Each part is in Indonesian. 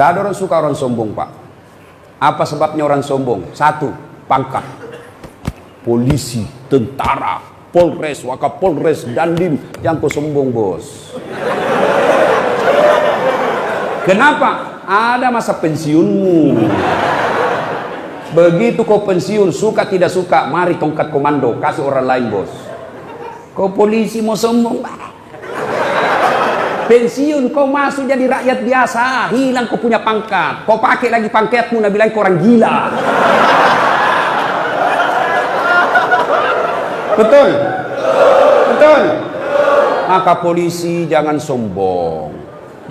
Tidak ada orang suka orang sombong, Pak. Apa sebabnya orang sombong? Satu, pangkat. Polisi, tentara, Polres, Wakapolres, Dandim, yang kau sombong, bos. Kenapa? Ada masa pensiunmu. Begitu kau pensiun, suka tidak suka, mari tongkat komando, kasih orang lain, bos. Kau polisi mau sombong, pensiun kau masuk jadi rakyat biasa, hilang kau punya pangkat, kau pakai lagi pangkatmu, nak bilang kau orang gila. Betul? Betul? Maka polisi jangan sombong,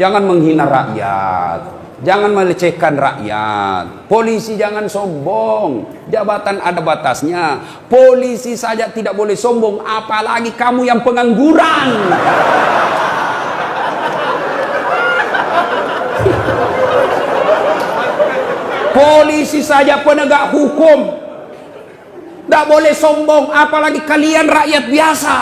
jangan menghina rakyat, jangan melecehkan rakyat. Polisi jangan sombong, jabatan ada batasnya. Polisi saja tidak boleh sombong, apalagi kamu yang pengangguran. Polisi saja penegak hukum tidak boleh sombong, apalagi kalian rakyat biasa.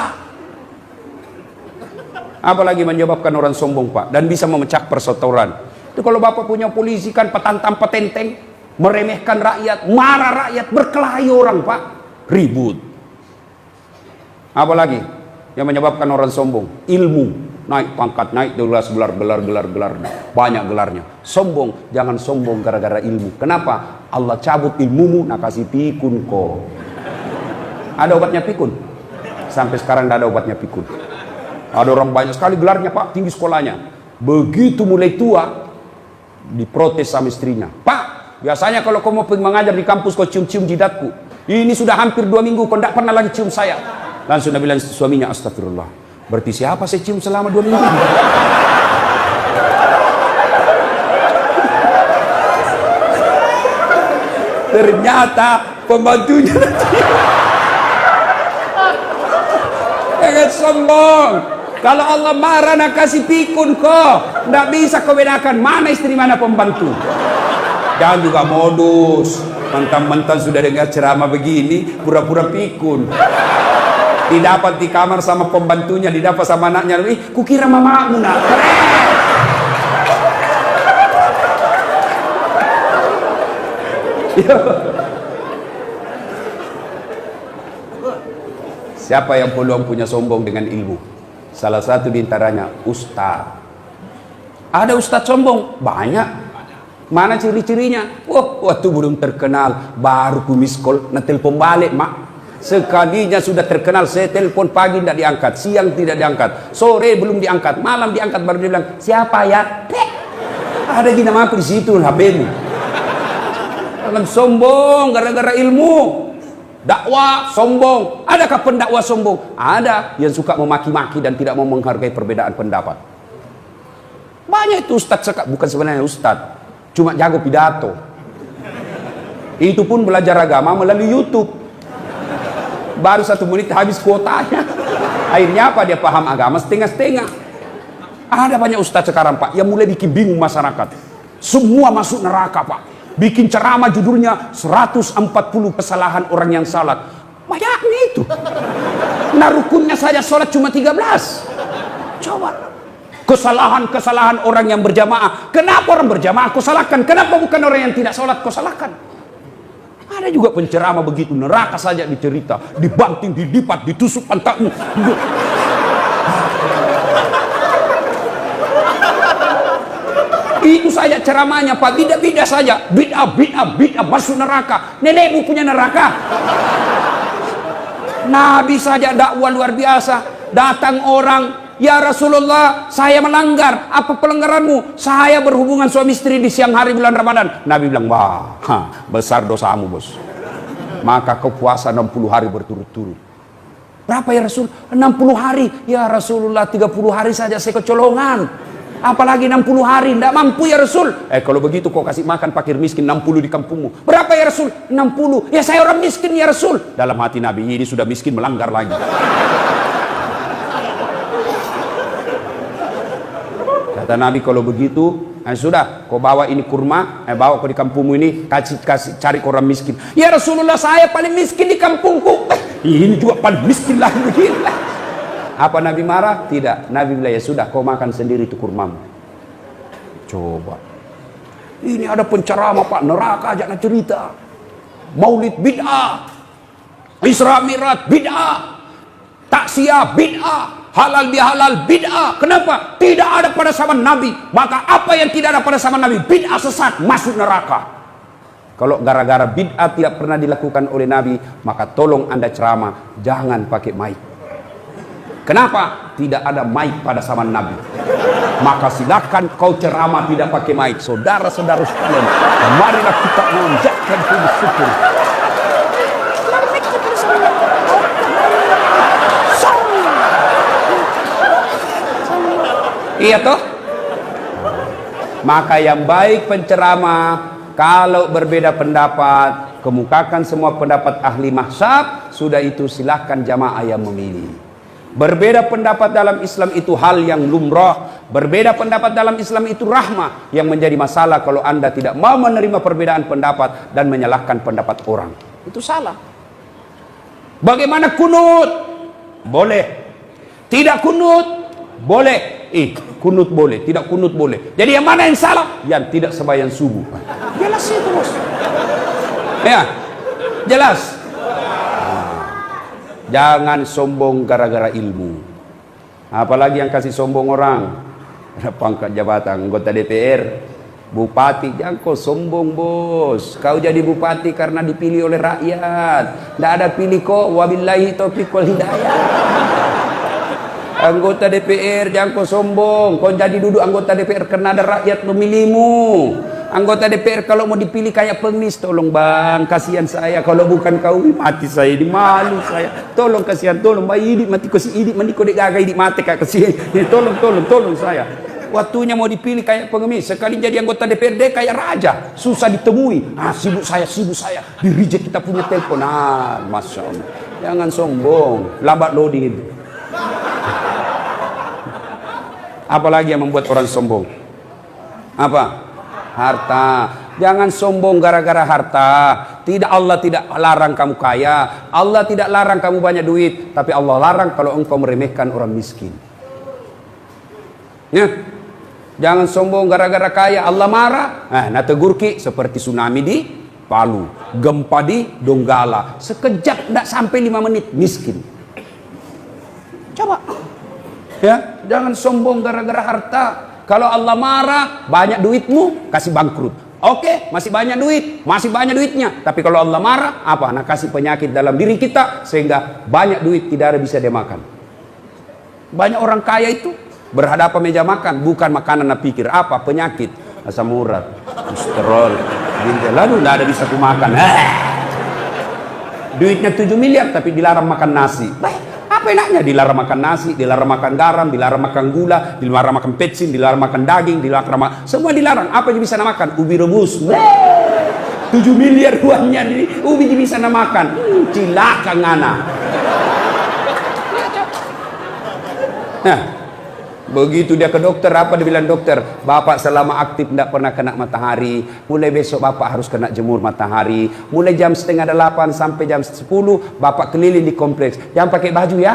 Apalagi menyebabkan orang sombong, Pak, dan bisa memecah persaudaraan. Itu kalau Bapak punya polisi kan petantang petenteng, meremehkan rakyat, marah rakyat, berkelahi orang, Pak, ribut. Apalagi yang menyebabkan orang sombong? Ilmu, naik pangkat, naik gelar, banyak gelarnya. Sombong, jangan sombong gara-gara ilmu. Kenapa? Allah cabut ilmumu, nak kasih pikun kok. Ada obatnya pikun? Sampai sekarang tidak ada obatnya pikun. Ada orang banyak sekali gelarnya, Pak, tinggi sekolahnya. Begitu mulai tua, diprotes sama istrinya. Pak, biasanya kalau kau mau mengajar di kampus kau cium-cium jidatku. Ini sudah hampir 2 minggu kau tidak pernah lagi cium saya. Langsung dia bilang suaminya, astagfirullah. Berarti siapa saya cium selama 2 minggu? Ternyata pembantunya. Jangan sombong. Kalau Allah marah nak kasih pikun kok. Tidak bisa kau bedakan mana istri mana pembantu. Jangan juga modus. Mentang-mentang sudah dengar ceramah begini, pura-pura pikun. Didapat di kamar sama pembantunya, didapat sama anaknya. Kukira mamamu nak. Siapa yang peluang punya sombong dengan ilmu? Salah satu diantaranya ustaz. Ada ustaz sombong? Banyak. Mana ciri-cirinya? Waktu belum terkenal baru ku miss call, nak telepon balik, mak. Sekalinya sudah terkenal, saya telepon pagi tidak diangkat, siang tidak diangkat, sore belum diangkat, malam diangkat, baru dia bilang siapa ya? Ada di nama aku di situ HP-mu. Jangan sombong gara-gara ilmu. Dakwah sombong. Adakah pendakwah sombong? Ada yang suka memaki-maki dan tidak mau menghargai perbedaan pendapat. Banyak itu ustadz, bukan sebenarnya ustadz, cuma jago pidato. Itu pun belajar agama melalui YouTube. Baru 1 menit habis kuotanya. Akhirnya apa? Dia paham agama setengah-setengah. Ada banyak ustadz sekarang, Pak, yang mulai bikin bingung masyarakat. Semua masuk neraka, Pak. Bikin ceramah judulnya 140 kesalahan orang yang salat. Banyaknya itu. Nah rukunnya saja sholat cuma 13. Coba. Kesalahan-kesalahan orang yang berjamaah. Kenapa orang berjamaah kau salahkan? Kenapa bukan orang yang tidak sholat kau salahkan? Ada juga penceramah begitu. Neraka saja dicerita. Dibanting, dilipat, ditusuk pantatmu. Itu saja ceramahnya, Pak. Bid'ah saja. Bid'ah masuk neraka. Nenekmu punya neraka. Nabi saja dakwah luar biasa. Datang orang, ya Rasulullah, saya melanggar. Apa pelanggaranmu? Saya berhubungan suami istri di siang hari bulan Ramadan. Nabi bilang, wah, besar dosamu, bos. Maka kau puasa 60 hari berturut-turut. Berapa ya Rasul? 60 hari. Ya Rasulullah, 30 hari saja saya kecolongan. Apalagi 60 hari, tidak mampu ya Rasul. Kalau begitu kau kasih makan fakir miskin 60 di kampungmu. Berapa ya Rasul? 60. Ya saya orang miskin ya Rasul. Dalam hati Nabi, ini sudah miskin melanggar lagi. Kata Nabi, kalau begitu, sudah, kau bawa ini kurma, bawa kau di kampungmu ini, kasih cari orang miskin. Ya Rasulullah, saya paling miskin di kampungku. Ini juga paling miskin lagi begini. Apa Nabi marah? Tidak. Nabi bilang, ya sudah, kau makan sendiri itu kurmamu. Coba. Ini ada penceramah Pak, neraka aja nak cerita. Maulid bid'ah, Isra Mi'raj bid'ah, taksiyah bid'ah, halal bihalal bid'ah. Kenapa? Tidak ada pada zaman Nabi. Maka apa yang tidak ada pada zaman Nabi, bid'ah, sesat, masuk neraka. Kalau gara-gara bid'ah tidak pernah dilakukan oleh Nabi, maka tolong Anda ceramah jangan pakai mic. Kenapa? Tidak ada mic pada zaman Nabi. Maka silakan kau ceramah tidak pakai mic. Saudara-saudara sekalian, marilah kita mengucapkan puji syukur. Iya toh? Maka yang baik penceramah, kalau berbeda pendapat, kemukakan semua pendapat ahli mazhab. Sudah itu silahkan jamaah yang memilih. Berbeda pendapat dalam Islam itu hal yang lumrah. Berbeda pendapat dalam Islam itu rahmah. Yang menjadi masalah kalau Anda tidak mau menerima perbedaan pendapat dan menyalahkan pendapat orang. Itu salah. Bagaimana kunut? Boleh. Tidak kunut? Boleh. Kunut boleh, tidak kunut boleh. Jadi yang mana yang salah? Yang tidak sembahyang subuh. Jelas itu, bos. Ya, jelas. Jangan sombong gara-gara ilmu. Apalagi yang kasih sombong orang. Ada pangkat jabatan, anggota DPR, bupati. Jangan kau sombong, bos. Kau jadi bupati karena dipilih oleh rakyat. Tidak ada pilih kok. Wabillahi taufiq wal hidayah. Anggota DPR jangan kau sombong. Kau jadi duduk anggota DPR karena ada rakyat memilihmu. Anggota DPR kalau mau dipilih kayak pengemis, tolong bang, kasihan saya. Kalau bukan kau, mati saya, di malu saya. Tolong kasihan, tolong bang, idik mati ko si idik mandi ko dek gagai idik mati kak kasihan. Tolong saya. Waktunya mau dipilih kayak pengemis, sekali jadi anggota DPRD kayak raja, susah ditemui. Sibuk saya, di reject kita punya telepon. Masya Allah. Jangan sombong, lambat loading itu. Apalagi yang membuat orang sombong? Apa? Harta. Jangan sombong gara-gara harta. Allah tidak larang kamu kaya. Allah tidak larang kamu banyak duit. Tapi Allah larang kalau engkau meremehkan orang miskin. Ya. Jangan sombong gara-gara kaya. Allah marah. Nah tegur ki seperti tsunami di Palu, gempa di Donggala. Sekejap tidak sampai 5 menit miskin. Coba. Ya, jangan sombong gara-gara harta. Kalau Allah marah, banyak duitmu, kasih bangkrut. Oke, masih banyak duit, masih banyak duitnya. Tapi kalau Allah marah, apa? Nah, kasih penyakit dalam diri kita sehingga banyak duit tidak ada bisa dia makan. Banyak orang kaya itu berhadapan meja makan, bukan makanan nak pikir apa? Penyakit, asam urat, kolesterol, lalu tidak ada bisa kumakan. Duitnya 7 miliar tapi dilarang makan nasi. Apa enaknya? Dilarang makan nasi, dilarang makan garam, dilarang makan gula, dilarang makan pecin, dilarang makan daging, dilarang makan, semua dilarang. Apa yang bisa makan? Ubi rebus. 7 miliar uangnya di ubi bisa makan. Cilaka ngana. Nah, begitu dia ke dokter, apa dia bilang dokter? Bapak selama aktif tidak pernah kena matahari. Mulai besok bapak harus kena jemur matahari. Mulai jam 7:30 sampai jam 10 bapak keliling di kompleks. Jangan pakai baju ya.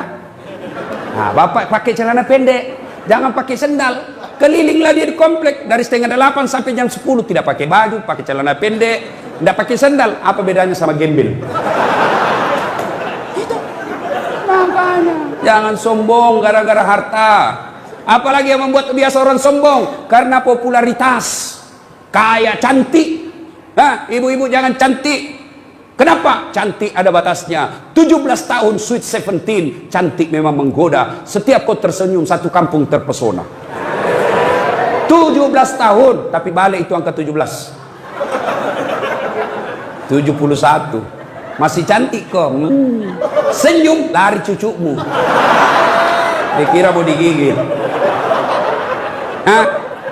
Nah, bapak pakai celana pendek, jangan pakai sendal. Kelilinglah dia di kompleks dari 7:30 sampai jam 10 tidak pakai baju, pakai celana pendek, tidak pakai sendal. Apa bedanya sama gembel? Itu. Makanya jangan sombong gara-gara harta. Apalagi yang membuat biasa orang sombong karena popularitas, kaya, cantik. Ibu-ibu jangan cantik. Kenapa? Cantik ada batasnya. 17 tahun sweet 17, cantik memang menggoda. Setiap kau tersenyum satu kampung terpesona. 17 tahun, tapi balik itu angka 17. 71. Masih cantik kok. Senyum lari cucumu. Dikira mau digigit.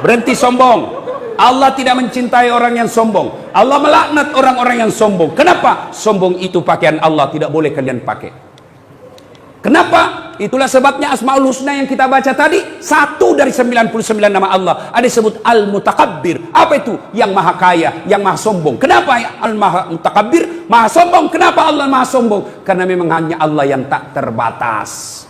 Berhenti sombong. Allah tidak mencintai orang yang sombong. Allah melaknat orang-orang yang sombong. Kenapa? Sombong itu pakaian Allah, tidak boleh kalian pakai. Kenapa? Itulah sebabnya Asmaul Husna yang kita baca tadi, satu dari 99 nama Allah ada disebut Al-Mutakabbir. Apa itu? Yang maha kaya, yang maha sombong. Kenapa Al-Mutakabbir? Maha sombong. Kenapa Allah maha sombong? Karena memang hanya Allah yang tak terbatas.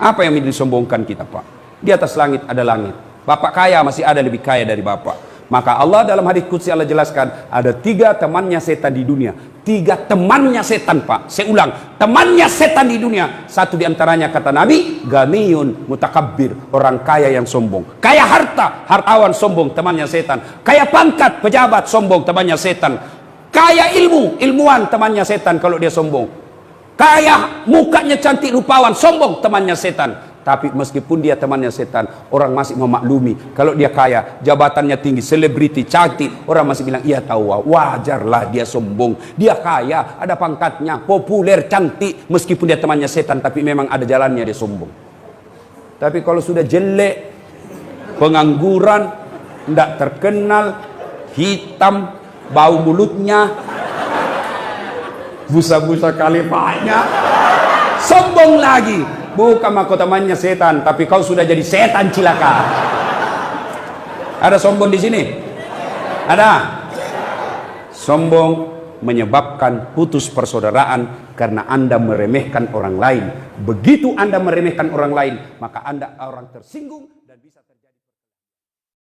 Apa yang disombongkan kita, Pak? Di atas langit ada langit. Bapak kaya, masih ada lebih kaya dari bapak. Maka Allah dalam hadis qudsi Allah jelaskan, ada 3 temannya setan di dunia. 3 temannya setan, Pak. Saya ulang, temannya setan di dunia. Satu diantaranya kata Nabi, ganiyun mutakabbir, orang kaya yang sombong. Kaya harta, hartawan sombong, temannya setan. Kaya pangkat, pejabat sombong, temannya setan. Kaya ilmu, ilmuwan, temannya setan kalau dia sombong. Kaya mukanya cantik rupawan, sombong, temannya setan. Tapi meskipun dia temannya setan, orang masih memaklumi. Kalau dia kaya, jabatannya tinggi, selebriti, cantik, orang masih bilang, iya tahu, wajarlah dia sombong. Dia kaya, ada pangkatnya, populer, cantik. Meskipun dia temannya setan, tapi memang ada jalannya dia sombong. Tapi kalau sudah jelek, pengangguran, tidak terkenal, hitam, bau mulutnya, busa-busa kalipahnya, sombong lagi. Bukan mahkotamannya setan, tapi kau sudah jadi setan cilaka. Ada sombong di sini? Ada. Sombong menyebabkan putus persaudaraan karena Anda meremehkan orang lain. Begitu Anda meremehkan orang lain, maka Anda orang tersinggung dan bisa